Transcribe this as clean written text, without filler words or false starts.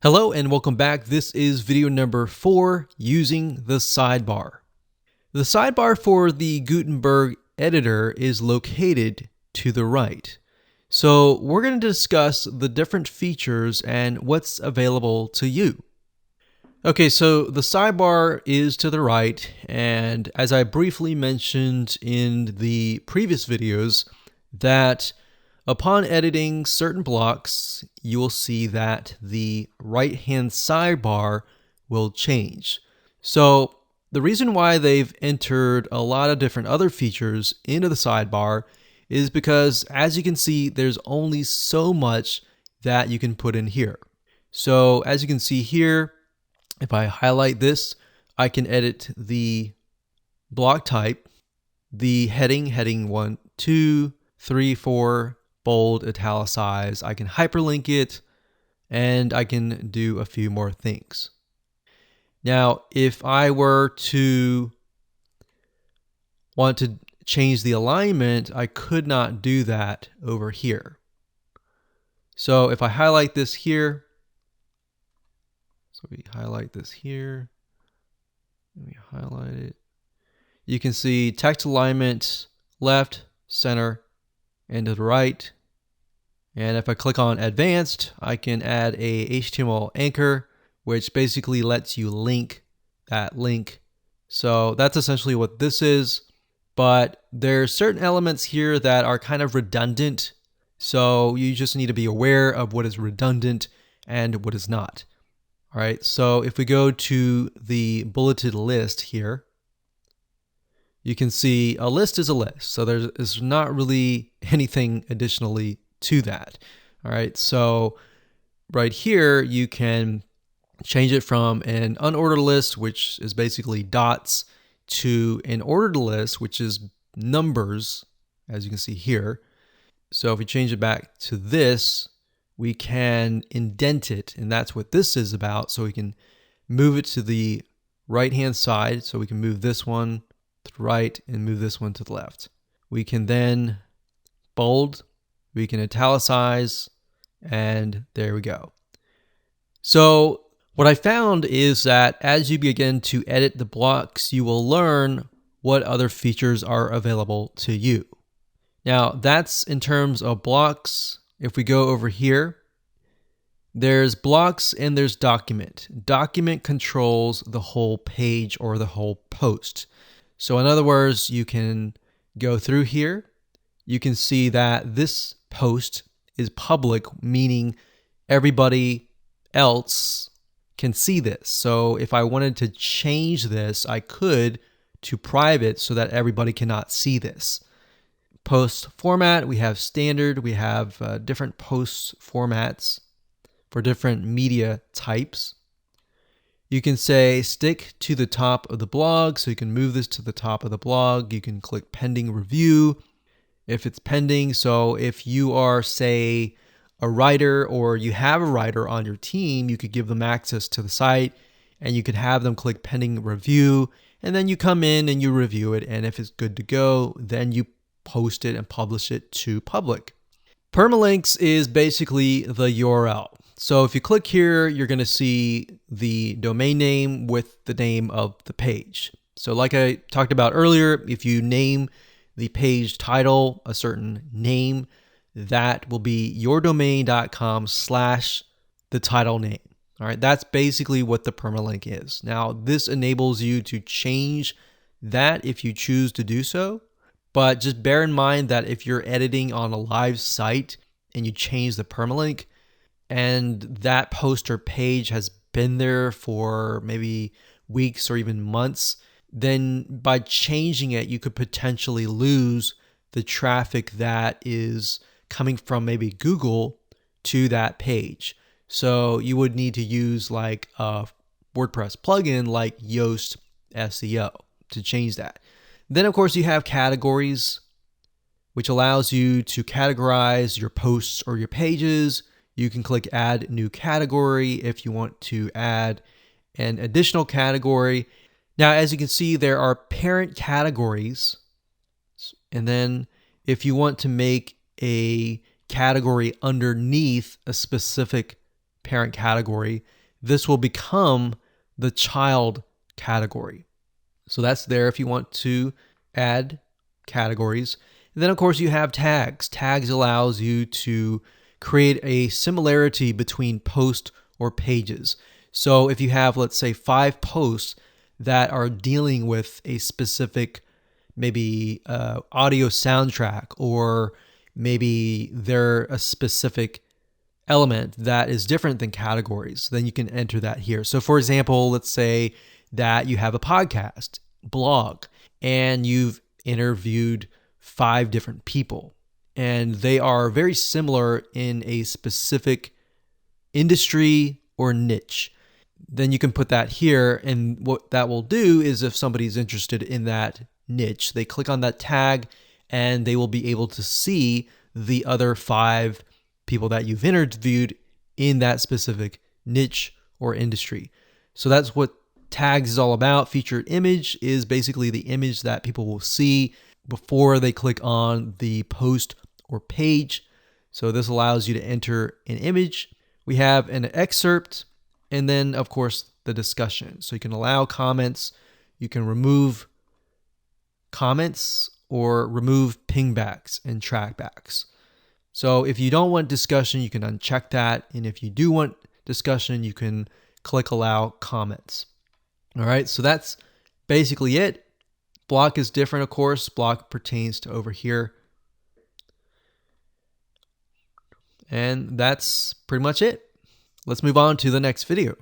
Hello and welcome back. This is video number 4, using the sidebar. The sidebar for the Gutenberg editor is located to the right. So we're going to discuss the different features and what's available to you. Okay, so the sidebar is to the right, and as I briefly mentioned in the previous videos, that upon editing certain blocks, you will see that the right-hand sidebar will change. So the reason why they've entered a lot of different other features into the sidebar is because, as you can see, there's only so much that you can put in here. So as you can see here, if I highlight this, I can edit the block type, the heading 1, 2, 3, 4, bold, italicize. I can hyperlink it, and I can do a few more things. Now, if I were to want to change the alignment, I could not do that over here. So if I highlight this here, so we highlight this here, and we highlight it, you can see text alignment left, center, and to the right. And if I click on advanced, I can add a HTML anchor, which basically lets you link that link. So that's essentially what this is. But there's certain elements here that are kind of redundant. So you just need to be aware of what is redundant and what is not. All right, so if we go to the bulleted list here, you can see a list is a list. So there's not really anything additionally to that. All right, so right here, you can change it from an unordered list, which is basically dots, to an ordered list, which is numbers, as you can see here. So if we change it back to this, we can indent it, and that's what this is about. So we can move it to the right-hand side. So we can move this one to the right and move this one to the left. We can then bold, we can italicize, and there we go. So what I found is that as you begin to edit the blocks, you will learn what other features are available to you. Now that's in terms of blocks. If we go over here, there's blocks and there's document. Document controls the whole page or the whole post. So in other words, you can go through here. You can see that this post is public, meaning everybody else can see this. So if I wanted to change this, I could to private so that everybody cannot see this. Post format, we have standard, we have different post formats for different media types. You can say stick to the top of the blog, so you can move this to the top of the blog. You can click pending review if it's pending. So if you are, say, a writer or you have a writer on your team, you could give them access to the site and you could have them click pending review, and then you come in and you review it, and if it's good to go, then you post it and publish it to public. Permalinks is basically the URL. So if you click here, you're going to see the domain name with the name of the page. So like I talked about earlier, if you name the page title a certain name, that will be yourdomain.com/the title name. All right, that's basically what the permalink is. Now, this enables you to change that if you choose to do so. But just bear in mind that if you're editing on a live site and you change the permalink and that post or page has been there for maybe weeks or even months, then by changing it, you could potentially lose the traffic that is coming from maybe Google to that page. So you would need to use like a WordPress plugin like Yoast SEO to change that. Then, of course, you have categories, which allows you to categorize your posts or your pages. You can click add new category if you want to add an additional category. Now, as you can see, there are parent categories. And then if you want to make a category underneath a specific parent category, this will become the child category. So that's there if you want to add categories. And then of course you have tags. Tags allows you to create a similarity between posts or pages. So if you have, let's say, 5 posts that are dealing with a specific maybe audio soundtrack, or maybe they're a specific element that is different than categories, then you can enter that here. So for example, let's say that you have a podcast, blog, and you've interviewed 5 different people, and they are very similar in a specific industry or niche. Then you can put that here, and what that will do is if somebody's interested in that niche, they click on that tag and they will be able to see the other 5 people that you've interviewed in that specific niche or industry. So that's what tags is all about. Featured image is basically the image that people will see before they click on the post or page. So this allows you to enter an image. We have an excerpt, and then of course the discussion. So you can allow comments, you can remove comments, or remove pingbacks and trackbacks. So if you don't want discussion, you can uncheck that. And if you do want discussion, you can click allow comments. All right, so that's basically it. Block is different, of course. Block pertains to over here. And that's pretty much it. Let's move on to the next video.